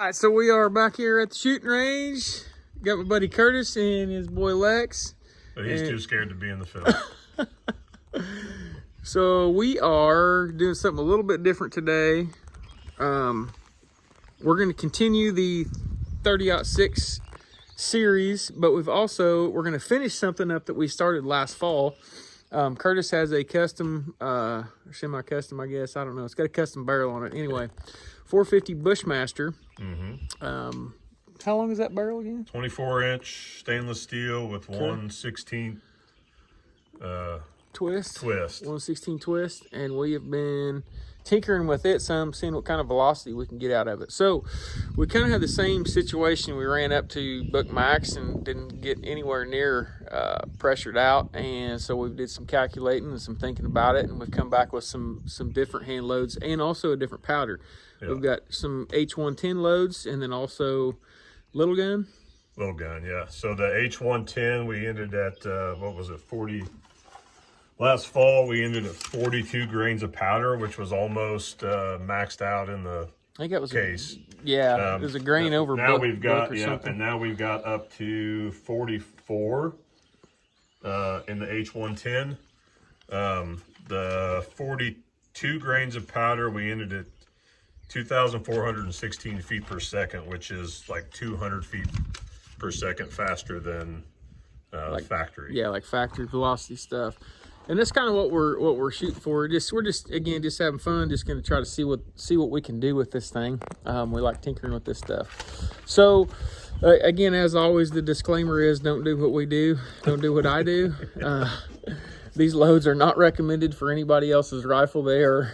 All right, so we are back here at the shooting range. Got my buddy Curtis and his boy Lex. But he's too scared to be in the field. So we are doing something a little bit different today. We're going to continue the 30-06 series, but we're going to finish something up that we started last fall. Curtis has a custom, semi-custom, I guess. I don't know. It's got a custom barrel on it. Anyway, 450 Bushmaster. How long is that barrel again? 24-inch stainless steel with Okay. 1/16 twist. 1/16 twist. And we have been tinkering with it some, seeing what kind of velocity we can get out of it. So we kind of had the same situation. We ran up to Buck Max and didn't get anywhere near pressured out, and so we did some calculating and some thinking about it, and we've come back with some different hand loads and also a different powder. Yeah. We've got some H110 loads and then also little gun. Little gun, yeah. So the H110, we ended at, what was it, 40? Last fall, we ended at 42 grains of powder, which was almost maxed out in the I think that was case. it was a grain over now book, we've got, book or yeah, something. and now we've got up to 44 in the H110. The 42 grains of powder, we ended at 2,416 feet per second, which is like 200 feet per second faster than factory. Yeah, like factory velocity stuff. And that's kind of what we're shooting for. We're just again just having fun. Just going to try to see what we can do with this thing. We like tinkering with this stuff. So again, as always, the disclaimer is don't do what we do. Don't do what I do. These loads are not recommended for anybody else's rifle. They are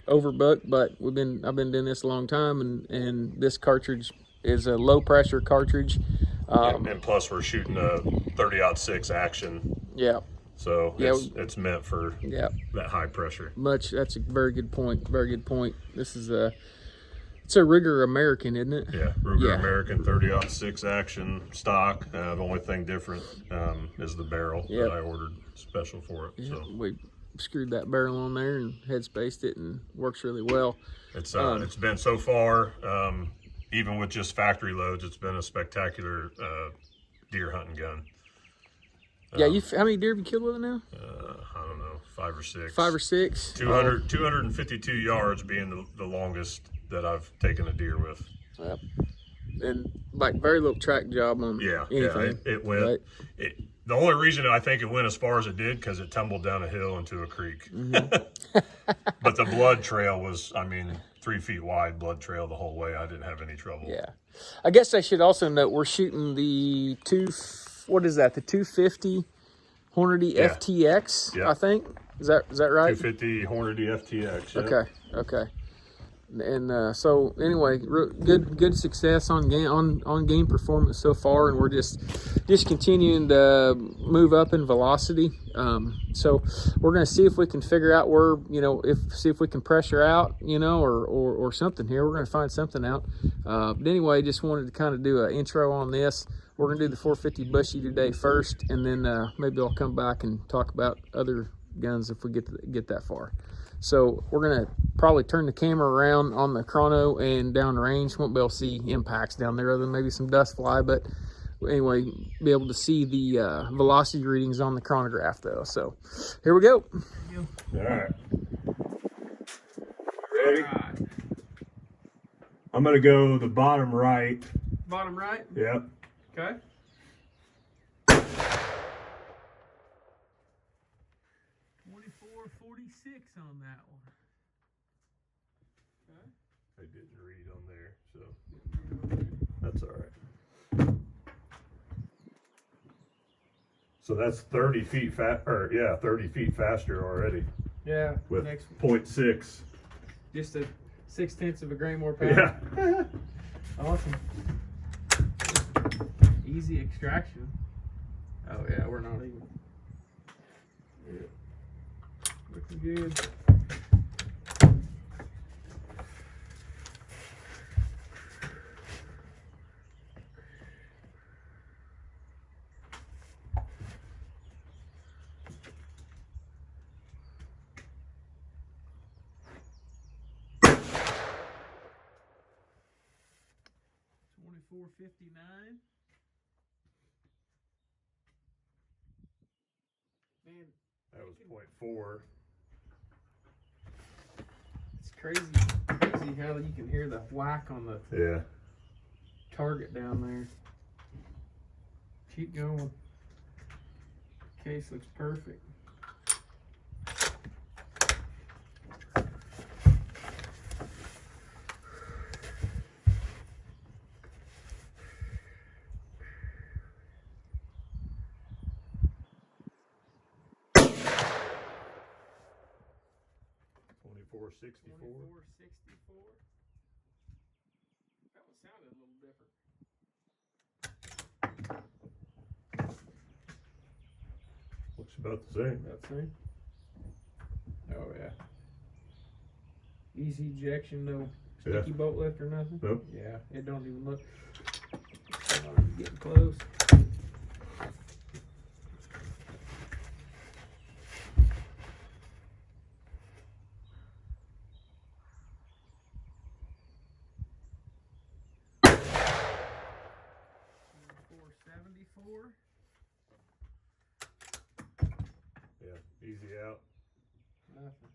overbooked, but I've been doing this a long time, and this cartridge is a low pressure cartridge. And plus we're shooting a 30-06 action. Yeah. So yeah, it's meant for that high pressure. That's a very good point. Very good point. This is it's a Ruger American, isn't it? Yeah, Ruger American 30-06 action stock. The only thing different is the barrel that I ordered special for it. Yeah, so we screwed that barrel on there and head spaced it, and works really well. It's been so far, even with just factory loads, it's been a spectacular deer hunting gun. Yeah, how many deer have you killed with it now? I don't know, 5 or 6. 5 or 6. 252 yards being the longest that I've taken a deer with. Yep. And like very little track job on anything. Yeah, it went. Right? The only reason I think it went as far as it did because it tumbled down a hill into a creek. But the blood trail was, 3 feet wide blood trail the whole way. I didn't have any trouble. Yeah. I guess I should also note we're shooting the 250 Hornady FTX, I think. Is that right? 250 Hornady FTX. Yeah. Okay. And so anyway, good success on game performance so far, and we're just continuing to move up in velocity. So we're going to see if we can figure out where, see if we can pressure out, or something here. We're going to find something out. But anyway, just wanted to kind of do an intro on this. We're going to do the 450 Bushy today first, and then maybe I'll come back and talk about other guns if we get that far. So we're going to probably turn the camera around on the chrono and down range. Won't be able to see impacts down there other than maybe some dust fly, but anyway, be able to see the velocity readings on the chronograph though. So here we go. All right. Ready? I'm going to go the bottom right. Bottom right? Yep. Okay. 24-46 on that one. Okay. I didn't read on there, so that's all right. So that's 30 feet 30 feet faster already. Yeah. With 0.6. Just a 0.6 of a grain more powder. Yeah. Awesome. Easy extraction. Oh yeah, we're not even. Yeah. Looking good. 2459. Man, That was 0.4. it's crazy how you can hear the whack on the target down there. Keep going. Case looks perfect. Four 64. 2464. That one sounded a little different. Looks about the same. About the same. Oh yeah. Easy ejection, no sticky bolt lift or nothing. Nope. Yeah, it don't even look. Getting close. Yeah, easy out. Nothing.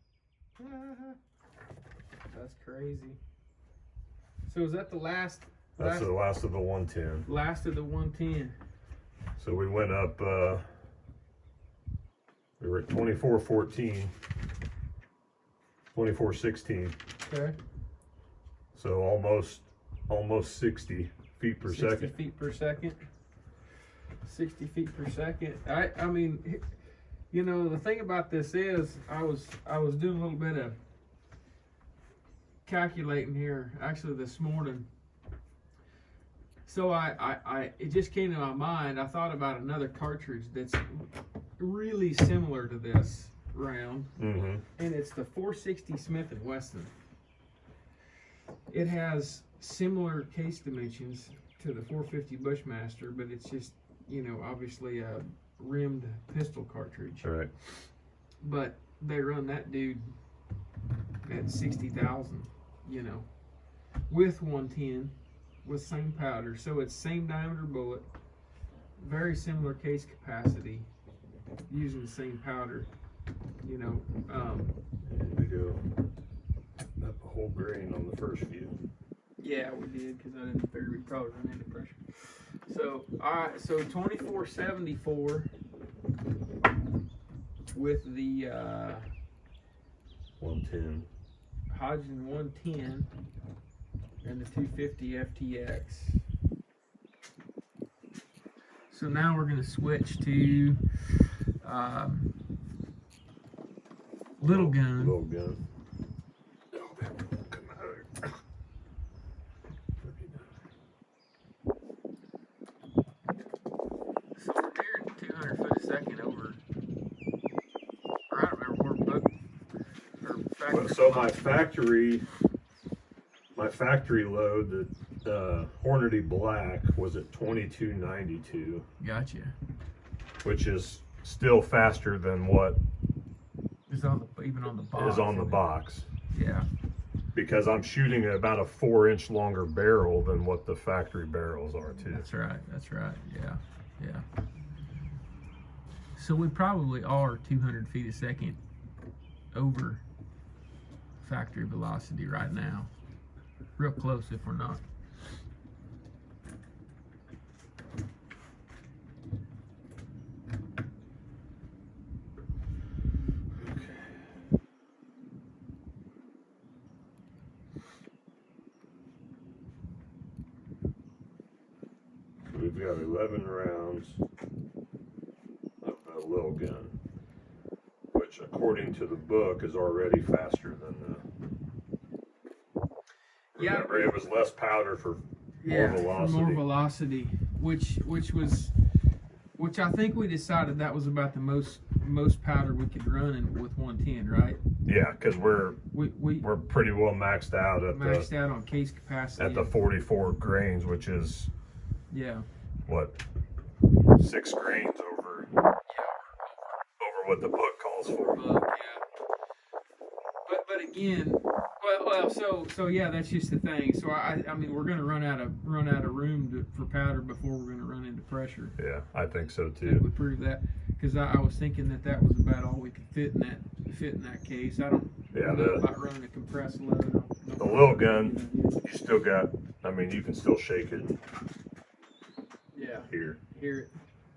That's crazy. So is that the last? That's the last of the 110. Last of the 110. So we went up. We were at 2414, 2416. Okay. So almost 60 feet per 60 second. feet per second. 60 feet per second. I mean, you know, the thing about this is I was doing a little bit of calculating here actually this morning. So it just came to my mind. I thought about another cartridge that's really similar to this round, Mm-hmm. and it's the 460 Smith & Wesson. It has similar case dimensions to the 450 Bushmaster, but it's just, you know, obviously a rimmed pistol cartridge. All right. But they run that dude at 60,000, you know, with 110, with same powder. So it's same diameter bullet, very similar case capacity, using the same powder, you know. And we go up a whole grain on the first few. Yeah, we did, because I didn't figure we'd probably run into pressure. So, alright, so 2474 with the 110. Hodgson 110 and the 250 FTX. So now we're going to switch to little gun. Little gun. Oh, that won't come out. So we're nearing 200 foot a second over. Or I don't remember where book or factory. Well, so my factory load, the Hornady Black, was at 2292, Gotcha. which is still faster than what It's on the, even on the box. is on the isn't it? box. Yeah. Because I'm shooting about a 4-inch longer barrel than what the factory barrels are too. That's right. That's right. Yeah. Yeah. So we probably are 200 feet a second over factory velocity right now. Real close if we're not. We've got 11 rounds of the little gun, which according to the book is already faster than the... Remember, it was less powder for more velocity. more velocity, which I think we decided that was about the most powder we could run with 110, right? Yeah, because we're We're pretty well maxed out at out on case capacity. the 44 grains, which is yeah. what, 6 grains over what the book calls for. Yeah. But again, so yeah, that's just the thing. So I mean, we're gonna run out of room for powder before we're gonna run into pressure. Yeah, I think so That too. would prove that, because I was thinking that was about all we could fit in that case. I don't know about running a compressed load. The little gun, you still got. I mean, you can still shake it. Yeah. Here. Hear it.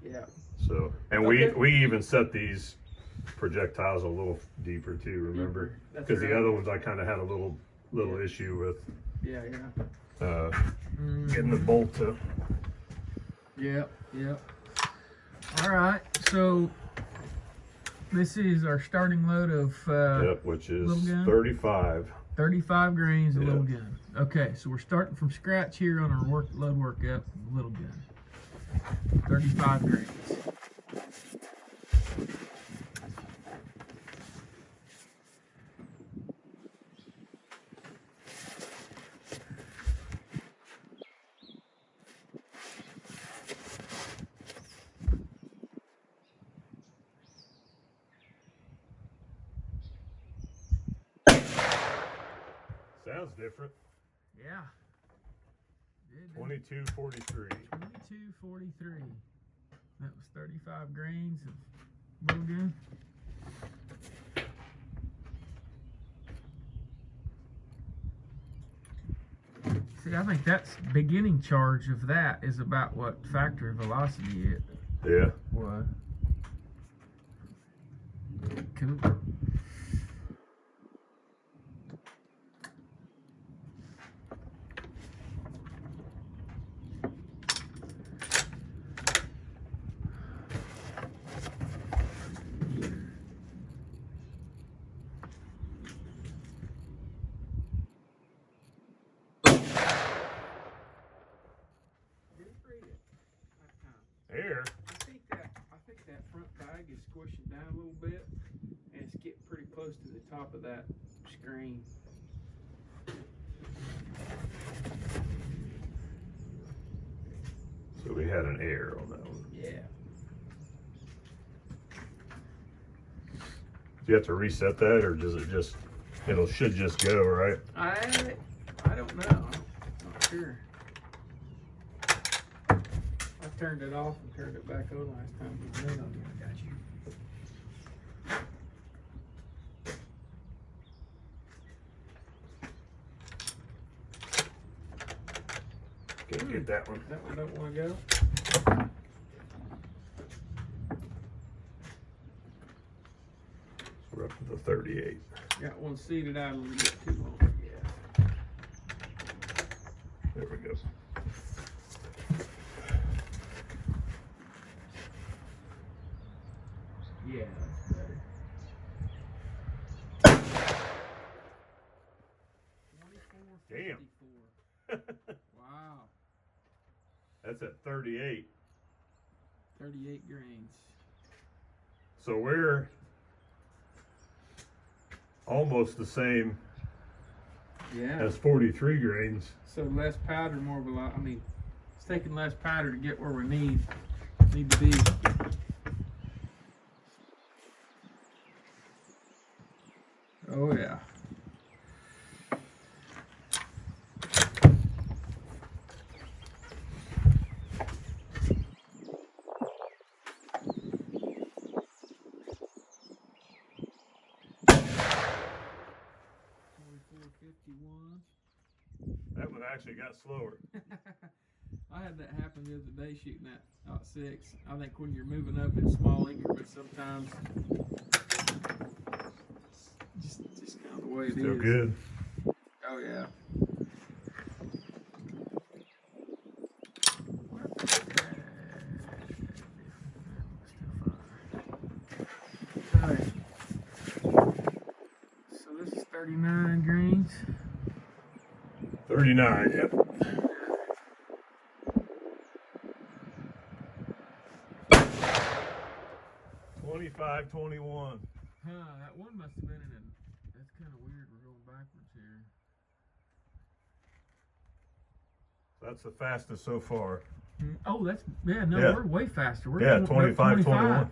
Yeah. So, and we even set these projectiles a little deeper too. Remember, because the other ones I kind of had a little issue with. Yeah. Getting the bolt to. Yep. All right, so this is our starting load of which is 35. 35 grains of little gun. Okay, so we're starting from scratch here on our load workup, little gun. 35 grains. Sounds different. Yeah. 2243. 2243. That was 35 grains of little gun. See, I think that's beginning charge of that is about what factory velocity it was. Cool. Air. I think that front bag is squishing down a little bit, and it's getting pretty close to the top of that screen. So we had an air on that one. Yeah. Do you have to reset that, or does it just? Should just go, right? I don't know. I'm not sure. I turned it off and turned it back on last time. I got you. Can't get that one. That one don't want to go. We're up to the 38. Got one seated out a little bit too long. Yeah. There we go. Yeah, that's better. 2454. Wow. That's at 38. 38 grains. So we're almost the same as 43 grains. So less powder, more velocity. I mean, it's taking less powder to get where we need to be. Oh yeah. That one actually got slower. I had that happen the other day shooting that .6. I think when you're moving up in small increments, sometimes just kind of the way it is. Still good. Oh yeah. Alright. So this is 39 grains. 39, yep. $25, $21. That one must have been in that's kind of weird. We're going backwards here. That's the fastest so far. Oh, we're way faster. We're 25, 21.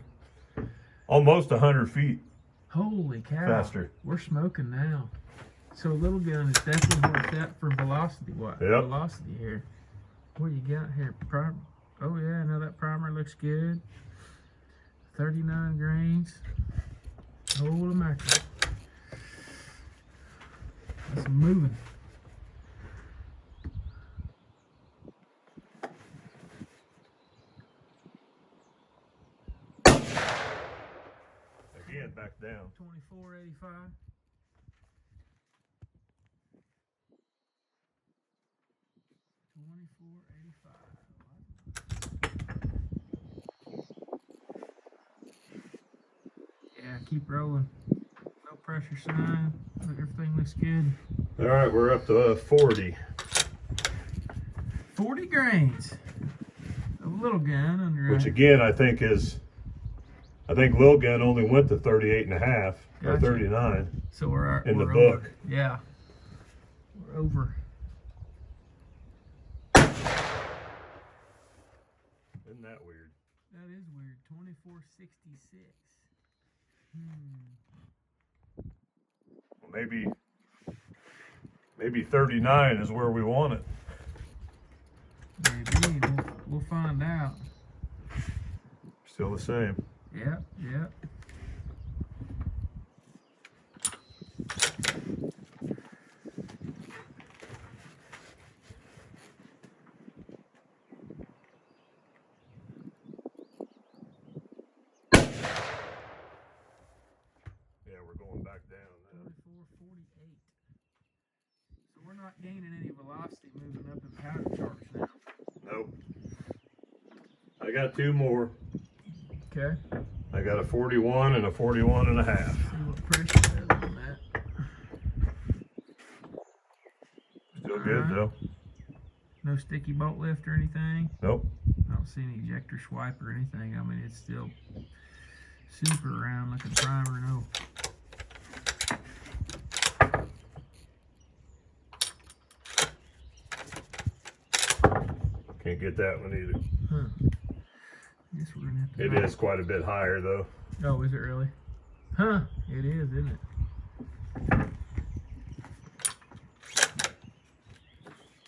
Almost 100 feet. Holy cow. Faster. We're smoking now. So little gun is definitely where it's at for velocity. What? Yep. Velocity here. What you got here? Oh yeah, I know that primer looks good. 39 grains. Holy mackerel. That's moving. Again, back down. 24.85. Yeah, keep rolling. No pressure sign. Everything looks good. All right, we're up to 40. 40 grains. A little gun under. Which again, I think Lil Gun only went to 38.5 or Gotcha. 39. So we're in the over. book. Yeah, we're over. Isn't that weird? That is weird. 24.66. Well, maybe 39 is where we want it. Maybe we'll find out. Still the same. Yep, yep. Yeah, we're going back down now. 24.48. So we're not gaining any velocity moving up in powder charge now. Nope. I got two more. Okay. I got a 41 and a 41.5. See what pressure does on that. Still good though. No sticky bolt lift or anything. Nope. I don't see any ejector swipe or anything. I mean, it's still super round looking primer. No. Can't get that one either. Huh. Guess we're gonna have to. It is quite a bit higher though. Oh, is it really? Huh? It is, isn't it?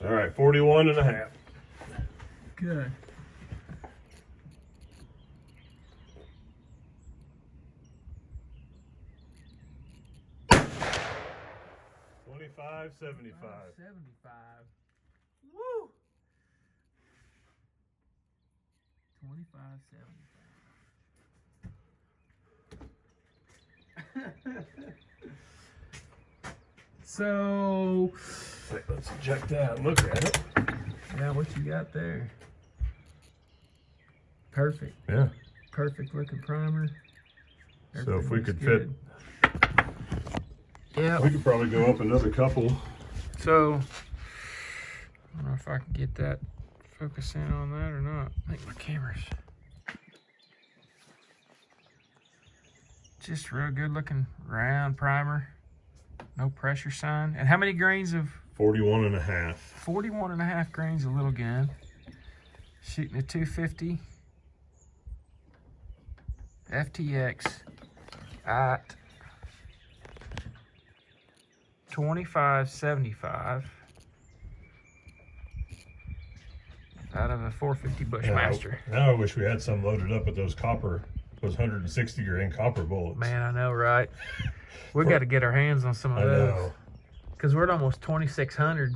All right, 41.5. Good. $25.75. 75. Woo! 25.75. So, Wait, let's eject that and look at it. yeah, what you got there? Perfect. Yeah. Perfect looking primer. So if we Everything could looks fit, yeah. we could probably go up another couple. So, I don't know if I can get that focus in on that or not. I think my camera's just real good looking round primer. No pressure sign. And how many grains of? 41.5. 41.5 grains of little gun. Shooting a 250 FTX at 25.75 out of a 450 Bushmaster. Now I wish we had some loaded up with those 160 grain copper bullets. Man, I know, right? We got to get our hands on some of I those. know. Because we're at almost 2,600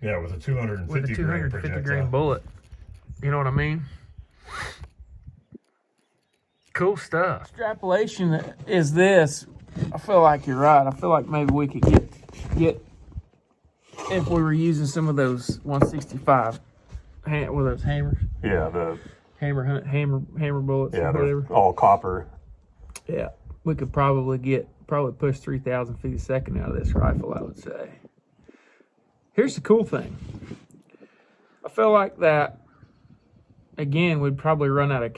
Yeah, with a 250 grain projectile. bullet. You know what I mean? Cool stuff. Extrapolation is this. I feel like you're right. I feel like maybe we could get if we were using some of those 165 with those hammers. Yeah, the Hammer bullets. yeah, or they're whatever. all copper. Yeah, we could probably push 3,000 feet a second out of this rifle, I would say. Here's the cool thing. I feel like that, again, we'd probably run out of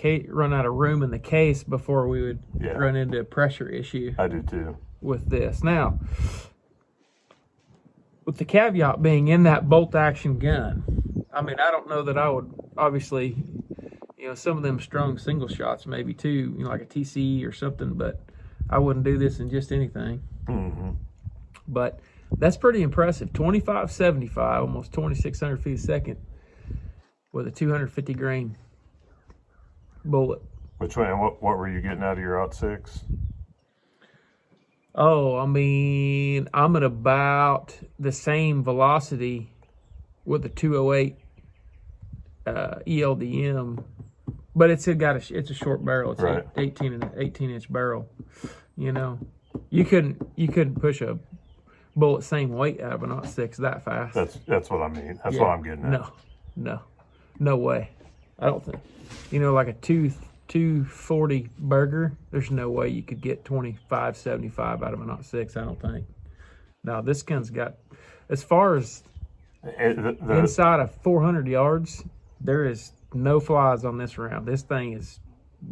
room in the case before we would run into a pressure issue. I do too. With this. Now, with the caveat being in that bolt action gun, I mean, I don't know that I would, obviously, some of them strong single shots maybe too, like a TC or something, but I wouldn't do this in just anything. Mm-hmm. But that's pretty impressive. 2575, almost 2,600 feet a second, with a 250 grain bullet. Which one? What were you getting out of your .6? Oh, I mean, I'm at about the same velocity with a 208 ELDM, but it's a short barrel. It's right. 18-inch barrel. You know, you couldn't push a bullet same weight out of an .6 that fast. That's what I mean. That's what I'm getting at. No way. I don't think. You know, like a 240 burger, there's no way you could get 2575 out of an .6. I don't think. Now this gun's got, as far as inside of 400 yards, there is no flies on this round. This thing is.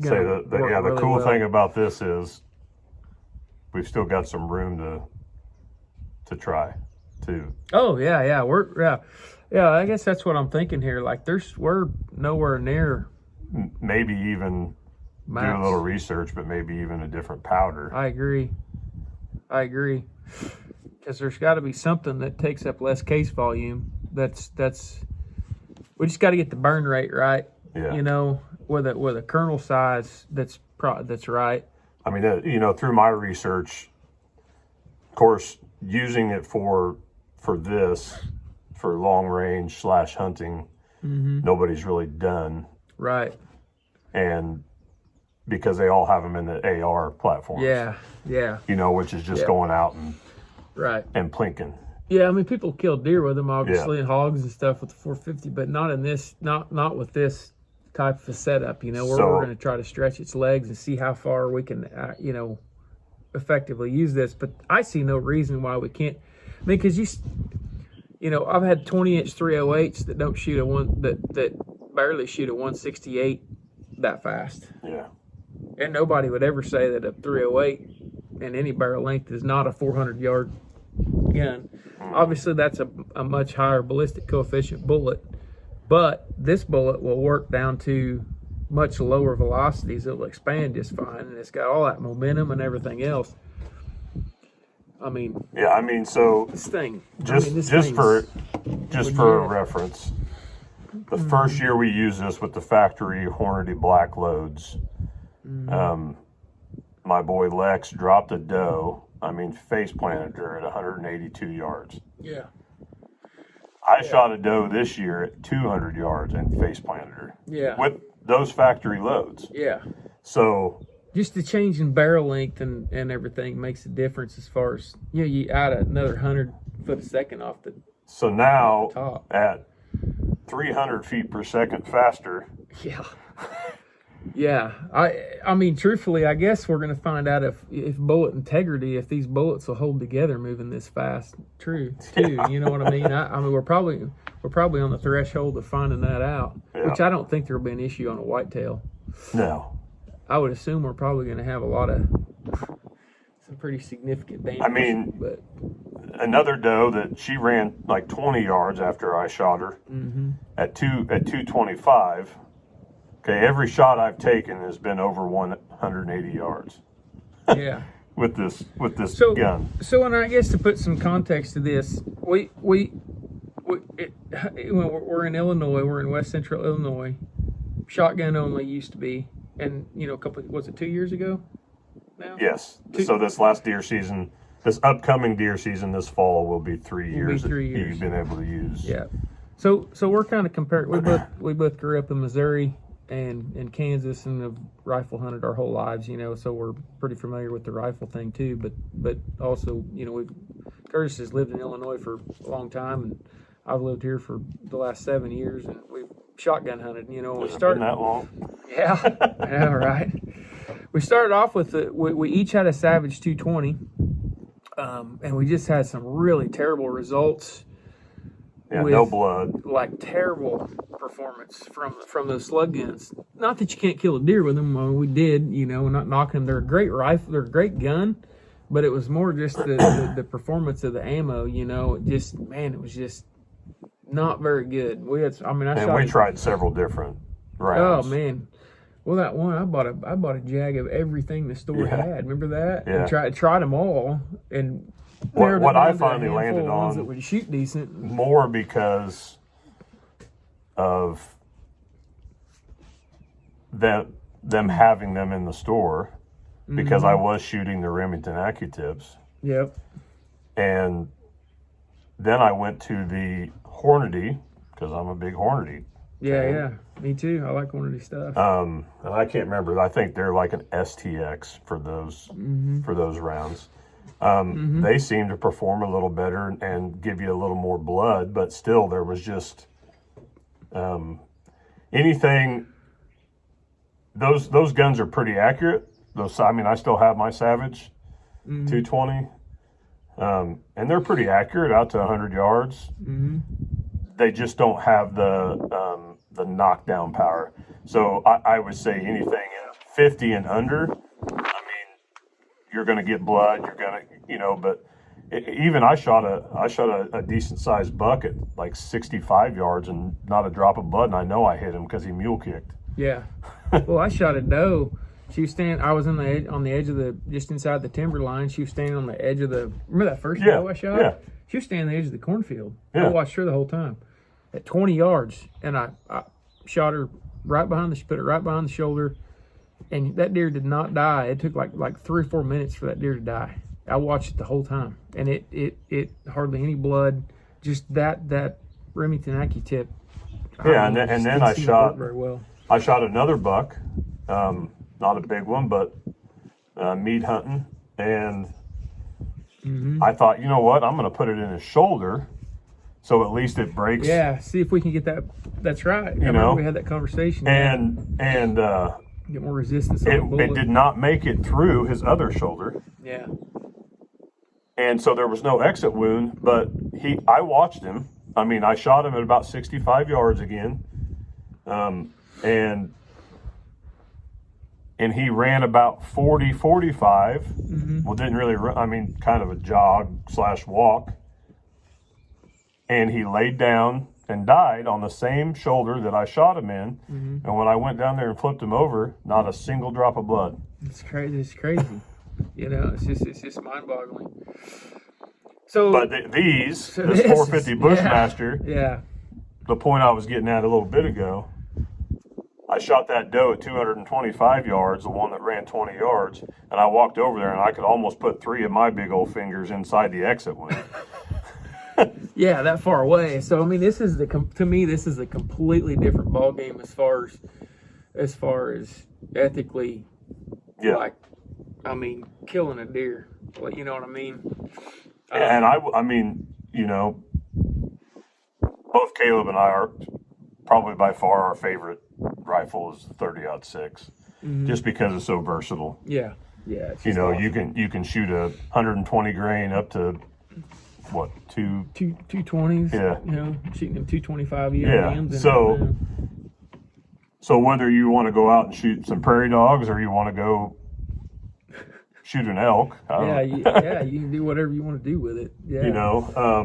The cool thing about this is we've still got some room to try too. Oh yeah. I guess that's what I'm thinking here. Like we're nowhere near. Maybe even max. Do a little research, but maybe even a different powder. I agree. Because there's got to be something that takes up less case volume. That's. We just got to get the burn rate right. Yeah. You know, with a kernel size that's right. I mean, through my research, of course, using it for long range / hunting, nobody's really done. Right. And because they all have them in the AR platforms. Yeah. Which is just going out and and plinking. Yeah, I mean, people kill deer with them, obviously, and hogs and stuff with the 450, but not in this, not with this type of a setup. You know, we're going to try to stretch its legs and see how far we can, effectively use this. But I see no reason why we can't. I mean, because I've had 20-inch 308s that don't shoot that barely shoot a 168 that fast. Yeah. And nobody would ever say that a 308 in any barrel length is not a 400-yard gun. Obviously, that's a much higher ballistic coefficient bullet, but this bullet will work down to much lower velocities. It'll expand just fine, and it's got all that momentum and everything else. I mean, so this thing. Just for a reference, the first year we used this with the factory Hornady black loads, my boy Lex dropped a doe. Face planted her at 182 yards. Yeah. I shot a doe this year at 200 yards and face planted her. Yeah. With those factory loads. Yeah. So just the change in barrel length and everything makes a difference as far as you add another 100 foot a second off the. So now top. At 300 feet per second faster. Yeah. Yeah, I mean, truthfully, I guess we're going to find out if bullet integrity, if these bullets will hold together moving this fast. Too. Yeah. You know what I mean? I mean, we're probably on the threshold of finding that out, which I don't think there'll be an issue on a whitetail. No. I would assume we're probably going to have a lot of some pretty significant damage. But another doe that she ran like 20 yards after I shot her at 225. Okay, every shot I've taken has been over 180 yards. Yeah. with this gun. So, and I guess to put some context to this, we're in Illinois. We're in West Central Illinois. Shotgun only used to be, and was it 2 years ago? Now? Yes. So this last deer season, this upcoming deer season, this fall will be 3 years. That you've been able to use. Yeah. So we're kind of compared. We both grew up in Missouri and Kansas and have rifle hunted our whole lives, so we're pretty familiar with the rifle thing too. But also, Curtis has lived in Illinois for a long time, and I've lived here for the last 7 years, and we've shotgun hunted. We started been that long. Yeah, right. We started off with we each had a Savage 220, and we just had some really terrible results. Yeah, no blood. Like terrible performance from those slug guns. Not that you can't kill a deer with them. I mean, we did, not knocking them. They're a great rifle. They're a great gun, but it was more just the performance of the ammo. It was just not very good. We tried several different rounds. Oh man, Well, that one I bought a jag of everything the store had. Remember that? Yeah. And tried them all, and What I finally landed ones that on would shoot decent. more because of them having them in the store, because I was shooting the Remington AccuTips. Yep. And then I went to the Hornady, because I'm a big Hornady. Yeah, me too. I like Hornady stuff. And I can't remember. I think they're like an STX for those rounds. They seem to perform a little better and give you a little more blood, but still, there was just anything. Those guns are pretty accurate. I still have my Savage 220, and they're pretty accurate out to 100 yards. They just don't have the knockdown power. So I would say anything in 50 and under, you're going to get blood. You're going to, but even I shot a decent sized buck at like 65 yards and not a drop of blood, and I know I hit him because he mule kicked. Yeah. Well, I shot a doe. She was standing. I was on the edge of just inside the timber line. She was standing on the edge of the. Remember that first doe I shot? Yeah. She was standing on the edge of the cornfield. Yeah. I watched her the whole time, at 20 yards, and I shot her right behind put it right behind the shoulder, and that deer did not die. It took like 3 or 4 minutes for that deer to die. I watched it the whole time, and it hardly any blood. Just that Remington AccuTip. Yeah, and then I shot very well. I shot another buck, not a big one, but meat hunting, and I thought, you know what, I'm going to put it in his shoulder, so at least it breaks. Yeah, see if we can get that. That's right. I remember we had that conversation. And get more resistance on the bullet. It did not make it through his other shoulder. Yeah. And so there was no exit wound, but I watched him. I shot him at about 65 yards again. And he ran about 40, 45. Well, didn't really run, kind of a jog/walk. And he laid down and died on the same shoulder that I shot him in. And when I went down there and flipped him over, not a single drop of blood. It's crazy. It's crazy. It's just mind-boggling. So, but this 450 Bushmaster, yeah. The point I was getting at a little bit ago, I shot that doe at 225 yards, the one that ran 20 yards, and I walked over there and I could almost put 3 of my big old fingers inside the exit wound. Yeah, that far away. So this is to me this is a completely different ball game as far as ethically. Yeah. Killing a deer. You know what I mean? And both Caleb and I are probably by far our favorite rifle is the 30-06, just because it's so versatile. Yeah, yeah. Awesome. you can shoot a 120 grain up to what 220s. Yeah. Shooting them 225 ELMs. Yeah. So whether you want to go out and shoot some prairie dogs or you want to go shoot an elk, you can do whatever you want to do with it. Yeah.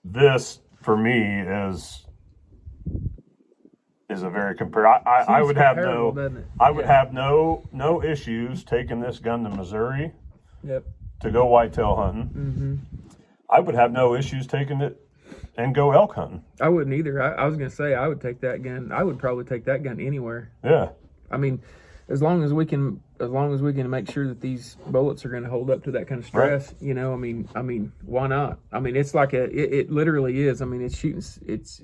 This for me is a very I would have no issues taking this gun to Missouri. Yep. To go whitetail hunting. I would have no issues taking it and go elk hunting. I wouldn't either. I was going to say I would take that gun. I would probably take that gun anywhere. Yeah. As long as we can make sure that these bullets are going to hold up to that kind of stress, right. Why not? It's like it literally is. It's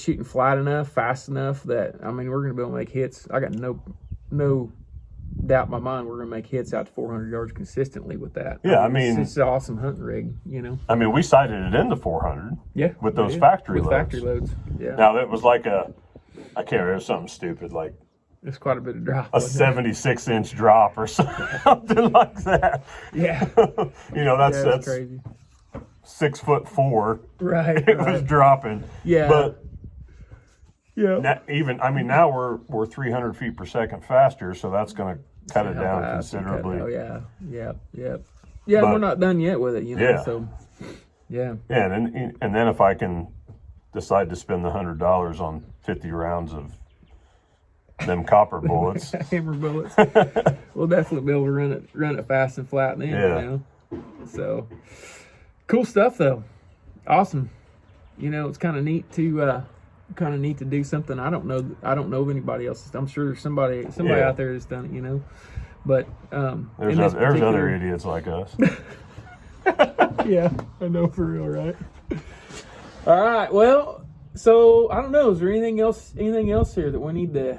shooting flat enough, fast enough that we're going to be able to make hits. I got no doubt in my mind we're going to make hits out to 400 yards consistently with that. Yeah, it's an awesome hunting rig. We sighted it in the 400. Yeah, with those factory with loads. Factory loads. Yeah. Now it was like I can't remember, it was something stupid like. It's quite a bit of drop. A 76-inch drop or something like that. Yeah. That's crazy. 6'4". Right. It was dropping. Yeah. But yeah. Now we're 300 feet per second faster, so that's going to cut it down considerably. Yeah. But, we're not done yet with it, Yeah. So, yeah. Yeah, and then if I can decide to spend the $100 on 50 rounds of them copper bullets. Hammer bullets. We'll definitely be able to run it fast and flat then. Yeah. You know? So cool stuff though. Awesome. You know, it's kind of neat to do something. I don't know of anybody else. I'm sure there's somebody out there that's done it. You know, but there's other idiots like us. Yeah, I know, for real, right? All right. Well, so I don't know. Is there anything else here that we need to?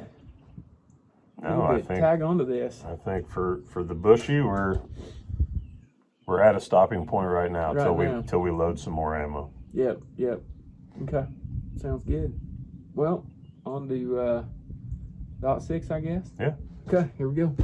I think tag onto this. I think for the bushy, we're at a stopping point right now till we load some more ammo. Yep. Okay, sounds good. Well, on to .6, I guess. Yeah. Okay, here we go.